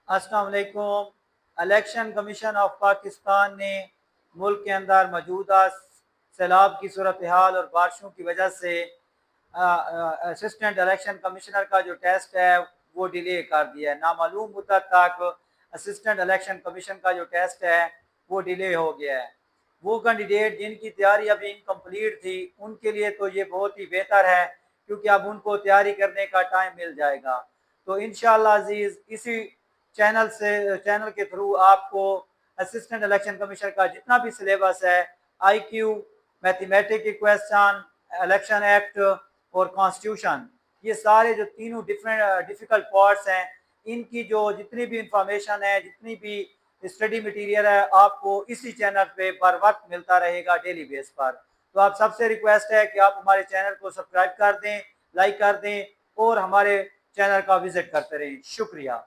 अस्सलाम वालेकुम। Election commission of Pakistan ने मुल्क के अंदर मौजूदा सैलाब की सूरत हाल और बारिशों की वजह से असिस्टेंट इलेक्शन कमिश्नर का जो टेस्ट है वो डिले कर दिया है। नामालूम मुद्दत तक असिस्टेंट इलेक्शन कमीशन का जो टेस्ट है वो डिले हो गया है। वो कैंडिडेट जिनकी तैयारी अभी इनकम्प्लीट थी उनके लिए तो ये बहुत ही बेहतर है, क्योंकि अब उनको तैयारी करने का टाइम मिल जाएगा। तो इंशाअल्लाह अजीज इसी चैनल के थ्रू आपको असिस्टेंट इलेक्शन कमीशन का जितना भी सिलेबस है, आईक्यू, मैथमेटिक के क्वेश्चन, इलेक्शन एक्ट और कॉन्स्टिट्यूशन, ये सारे जो तीनों डिफरेंट डिफिकल्ट पार्ट्स हैं, इनकी जो जितनी भी इंफॉर्मेशन है, जितनी भी स्टडी मटेरियल है, आपको इसी चैनल पे बर वक्त मिलता रहेगा डेली बेस पर। तो आप सबसे रिक्वेस्ट है कि आप हमारे चैनल को सब्सक्राइब कर दें, लाइक कर दें और हमारे चैनल का विजिट करते रहें। शुक्रिया।